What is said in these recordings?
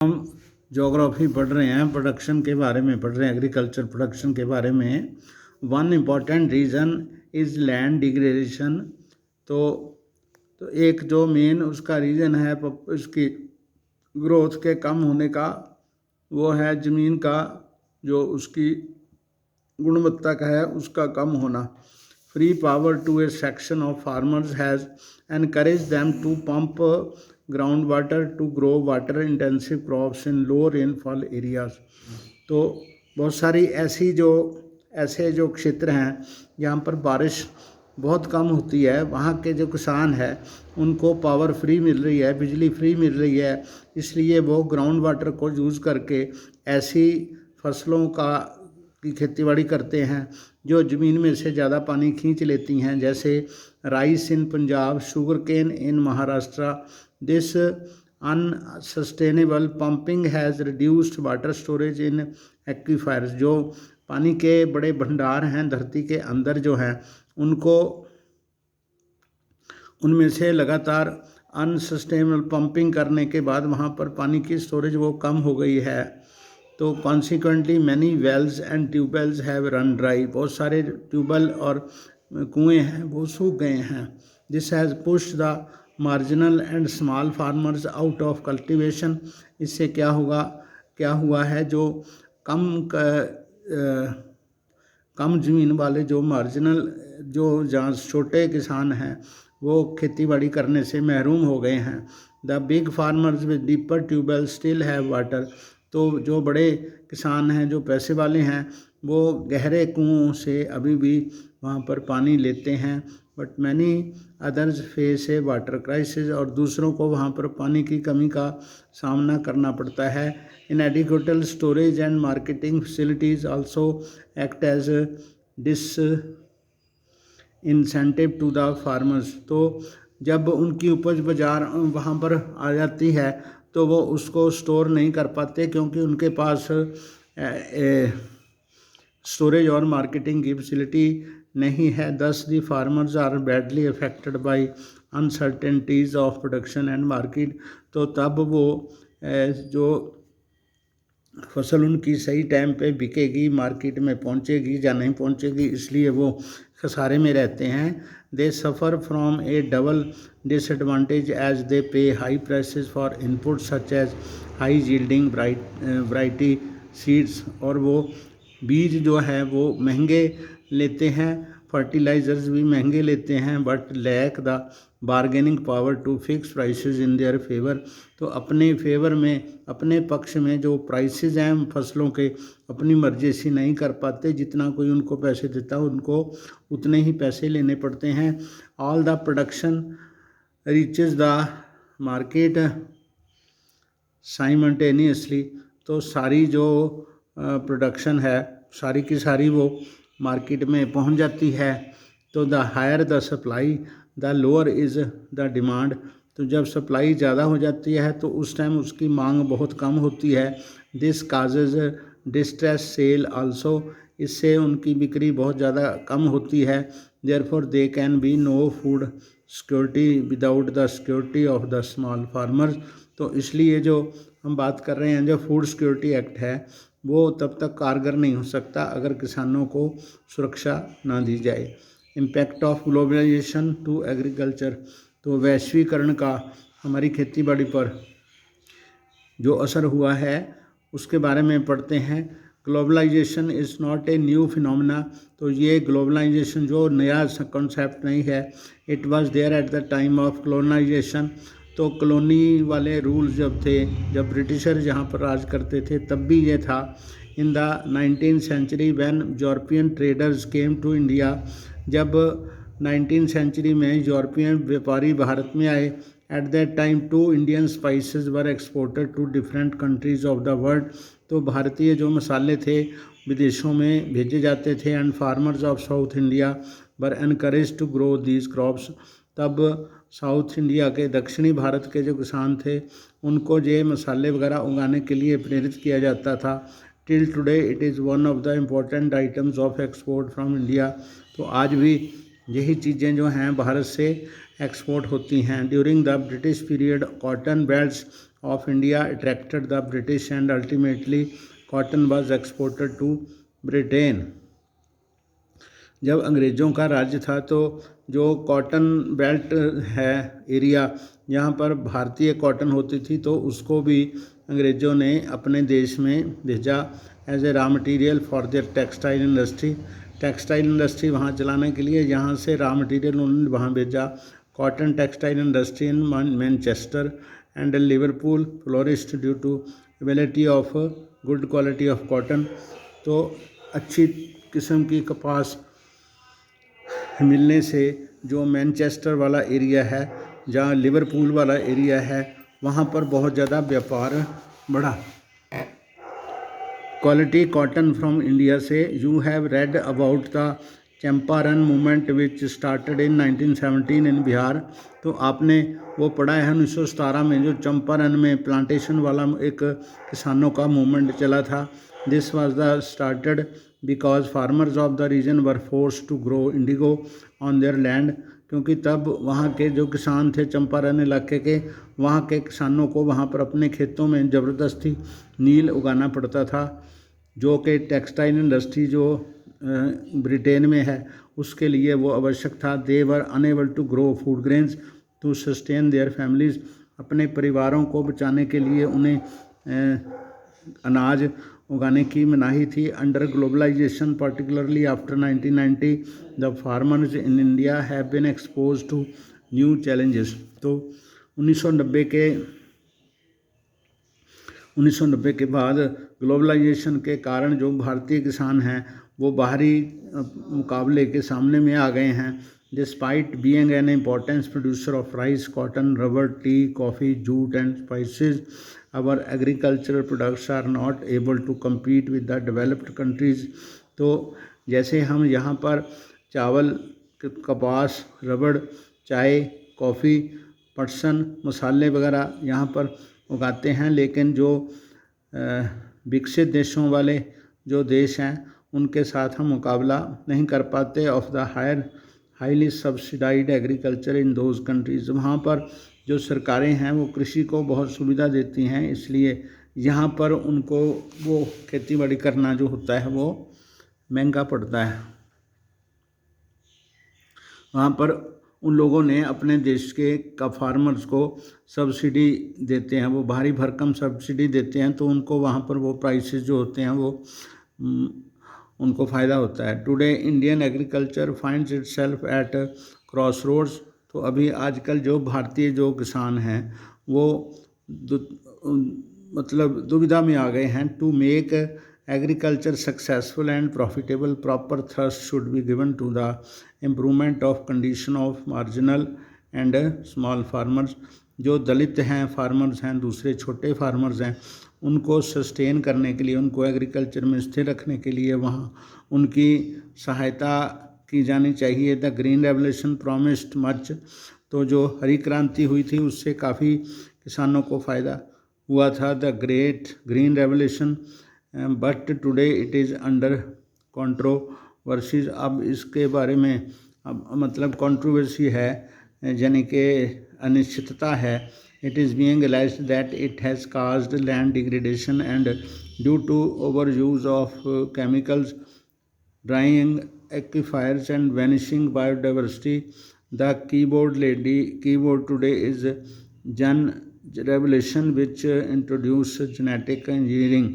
हम जोग्राफी पढ़ रहे हैं, प्रोडक्शन के बारे में पढ़ रहे हैं, एग्रीकल्चर प्रोडक्शन के बारे में। One important reason is land degradation. तो एक जो मेन उसका रीज़न है इसकी ग्रोथ के कम होने का, वो है ज़मीन का जो उसकी गुणवत्ता का है उसका कम होना। Free power to a section of farmers has encourage them to pump ground water to grow water intensive crops in low rainfall areas. तो बहुत सारी ऐसे जो क्षेत्र हैं जहाँ पर बारिश बहुत कम होती है, वहाँ के जो किसान हैं उनको पावर फ्री मिल रही है, बिजली फ्री मिल रही है, इसलिए वो ग्राउंड वाटर को यूज़ करके ऐसी फसलों की खेतीबाड़ी करते हैं जो ज़मीन में से ज़्यादा पानी खींच लेती हैं, जैसे rice in Punjab, sugar cane in Maharashtra. This unsustainable pumping has reduced water storage in aquifers. जो पानी के बड़े भंडार हैं धरती के अंदर जो हैं उनमें से लगातार अनसस्टेनेबल पंपिंग करने के बाद वहाँ पर पानी की स्टोरेज वो कम हो गई है। तो consequently many wells and tubewells have run dry. बहुत सारे ट्यूबवेल और कुएँ हैं वो सूख गए हैं। This has pushed the marginal and small farmers out of cultivation. इससे क्या हुआ है, जो कम ज़मीन वाले जो मार्जिनल जो जहाँ छोटे किसान हैं वो खेतीबाड़ी करने से महरूम हो गए हैं। The big farmers with deeper tubewell still have water. तो जो बड़े किसान हैं, जो पैसे वाले हैं, वो गहरे कुओं से अभी भी वहाँ पर पानी लेते हैं। But many others face A water crisis. और दूसरों को वहाँ पर पानी की कमी का सामना करना पड़ता है। Inadequate storage and marketing facilities also act as incentive to the farmers. तो जब उनकी उपज बाजार वहाँ पर आ जाती है तो वो उसको स्टोर नहीं कर पाते, क्योंकि उनके पास स्टोरेज और मार्केटिंग की फैसिलिटी नहीं है। Thus the farmers are badly affected by uncertainties of production and market. तो तब वो जो फसल उनकी सही टाइम पे बिकेगी, मार्केट में पहुंचेगी या नहीं पहुंचेगी, इसलिए वो खसारे में रहते हैं। They suffer from a double disadvantage as they pay high prices for input such as high yielding variety seeds. और वो बीज जो है वो महंगे लेते हैं, फर्टिलाइज़र्स भी महंगे लेते हैं, but lack the bargaining power to fix prices in their favour. तो अपने फेवर में, अपने पक्ष में जो प्राइसेस हैं फसलों के, अपनी मर्जी से नहीं कर पाते। जितना कोई उनको पैसे देता है उनको उतने ही पैसे लेने पड़ते हैं। All the production reaches the market simultaneously. तो सारी जो प्रोडक्शन है सारी की सारी वो मार्केट में पहुंच जाती है। तो the higher the supply the lower is the demand. तो जब सप्लाई ज़्यादा हो जाती है तो उस टाइम उसकी मांग बहुत कम होती है। This causes distress sale also. इससे उनकी बिक्री बहुत ज़्यादा कम होती है। Therefore there can be no food security without the security of the small farmers. तो इसलिए जो हम बात कर रहे हैं, जो फूड सिक्योरिटी एक्ट है, वो तब तक कारगर नहीं हो सकता अगर किसानों को सुरक्षा ना दी जाए। Impact of globalisation to agriculture. तो वैश्वीकरण का हमारी खेतीबाड़ी पर जो असर हुआ है उसके बारे में पढ़ते हैं। Globalisation is not a new phenomena. तो ये ग्लोबलाइजेशन जो नया कॉन्सेप्ट नहीं है। It was there at the time of colonisation. तो कॉलोनी वाले रूल्स जब थे, जब ब्रिटिशर यहाँ पर राज करते थे, तब भी ये था। In the 19th century when European traders came to India. जब 19th सेंचुरी में यूरोपियन व्यापारी भारत में आए, at that time 2 Indian spices were exported to different countries of the world. तो भारतीय जो मसाले थे विदेशों में भेजे जाते थे। And farmers of south India were encourage to grow these crops. तब साउथ इंडिया के, दक्षिणी भारत के जो किसान थे उनको ये मसाले वगैरह उगाने के लिए प्रेरित किया जाता था। Till today it is one of the important items of export from India. तो आज भी यही चीज़ें जो हैं भारत से एक्सपोर्ट होती हैं। During the British period cotton belts of India attracted the British and ultimately cotton was exported to Britain. जब अंग्रेज़ों का राज्य था तो जो कॉटन बेल्ट है एरिया, यहाँ पर भारतीय कॉटन होती थी, तो उसको भी अंग्रेज़ों ने अपने देश में भेजा as a raw material for their textile industry. Textile industry वहाँ चलाने के लिए यहाँ से रॉ मटेरियल उन्होंने वहाँ भेजा। Cotton textile industry in Manchester and Liverpool flourished due to ability of good quality of cotton. तो अच्छी किस्म की कपास मिलने से जो मैनचेस्टर वाला एरिया है, जहाँ लिवरपूल वाला एरिया है, वहाँ पर बहुत ज़्यादा व्यापार बढ़ा। क्वालिटी कॉटन फ्रॉम इंडिया से you have read about the Champaran movement which started in 1917 इन बिहार। तो आपने वो पढ़ा है 1917 में जो चंपारण में प्लांटेशन वाला एक किसानों का मूवमेंट चला था। This was the started because farmers of the region were force to grow indigo on their land. क्योंकि तब वहाँ के जो किसान थे चंपारण इलाके के, वहाँ के किसानों को वहाँ पर अपने खेतों में ज़बरदस्ती नील उगाना पड़ता था, जो कि टेक्सटाइल इंडस्ट्री जो ब्रिटेन में है उसके लिए वो आवश्यक था। They were enable to grow food grains to sustain their families. अपने परिवारों को बचाने के लिए उन्हें अनाज उगाने की मनाही थी। Under globalisation particularly after 1990 the farmers in India have been expose to new challenges. तो 1990 के बाद ग्लोबलाइजेशन के कारण जो भारतीय किसान हैं वो बाहरी मुकाबले के सामने में आ गए हैं। Despite being an importance producer of rice, cotton, rubber, T, coffee, jute and spices, our agricultural products are not able to compete with the developed countries। तो जैसे हम यहाँ पर चावल, कपास, रबड़, चाय, कॉफ़ी, पटसन, मसाले वगैरह यहाँ पर उगाते हैं, लेकिन जो विकसित देशों वाले जो देश हैं उनके साथ हम मुकाबला नहीं कर पाते of the highly subsidised agriculture in those countries. वहाँ पर जो सरकारें हैं वो कृषि को बहुत सुविधा देती हैं, इसलिए यहाँ पर उनको वो खेती बाड़ी करना जो होता है वो महंगा पड़ता है। वहाँ पर उन लोगों ने अपने देश के फार्मर्स को सब्सिडी देते हैं, वो भारी भरकम सब्सिडी देते हैं, तो उनको वहाँ पर वो प्राइसेस जो होते हैं वो उनको फ़ायदा होता है। Today Indian agriculture finds itself at cross roads. तो अभी आजकल जो भारतीय जो किसान हैं वो मतलब दुविधा में आ गए हैं। To make agriculture successful and profitable proper thrust should be given to the improvement of condition of marginal and small farmers. जो दलित हैं, फार्मर्स हैं, दूसरे छोटे फार्मर्स हैं, उनको सस्टेन करने के लिए, उनको एग्रीकल्चर में स्थिर रखने के लिए वहाँ उनकी सहायता की जानी चाहिए। The green revolution promised much. तो जो हरी क्रांति हुई थी उससे काफ़ी किसानों को फ़ायदा हुआ था, the great green revolution, but today it is under controversies. अब इसके बारे में अब मतलब कंट्रोवर्सी है, यानी कि अनिश्चितता है। It is being alleged that it has caused land degradation and due to over use of chemicals, drying aquifers and vanishing biodiversity. The keyword today is Gen Revolution, which introduce genetic engineering।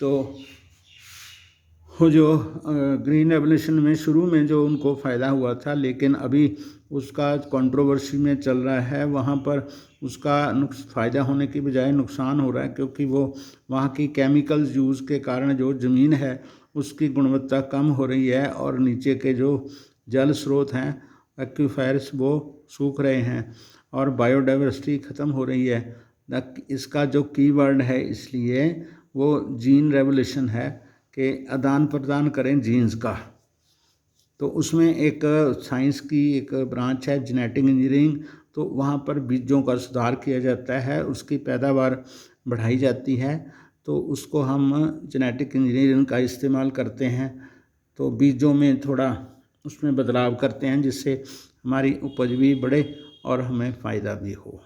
तो वो जो green revolution में शुरू में जो उनको फ़ायदा हुआ था, लेकिन अभी उसका कंट्रोवर्सी में चल रहा है, वहाँ पर उसका फ़ायदा होने की बजाय नुकसान हो रहा है, क्योंकि वो वहाँ की केमिकल्स यूज़ के कारण जो ज़मीन है उसकी गुणवत्ता कम हो रही है और नीचे के जो जल स्रोत हैं एक्वीफर्स वो सूख रहे हैं और बायोडाइवर्सिटी ख़त्म हो रही है। इसका जो कीवर्ड है इसलिए वो जीन रेवोल्यूशन है कि आदान प्रदान करें जीन्स का। तो उसमें एक साइंस की एक ब्रांच है जेनेटिक इंजीनियरिंग, तो वहाँ पर बीजों का सुधार किया जाता है, उसकी पैदावार बढ़ाई जाती है, तो उसको हम जेनेटिक इंजीनियरिंग का इस्तेमाल करते हैं। तो बीजों में थोड़ा उसमें बदलाव करते हैं जिससे हमारी उपज भी बढ़े और हमें फ़ायदा भी हो।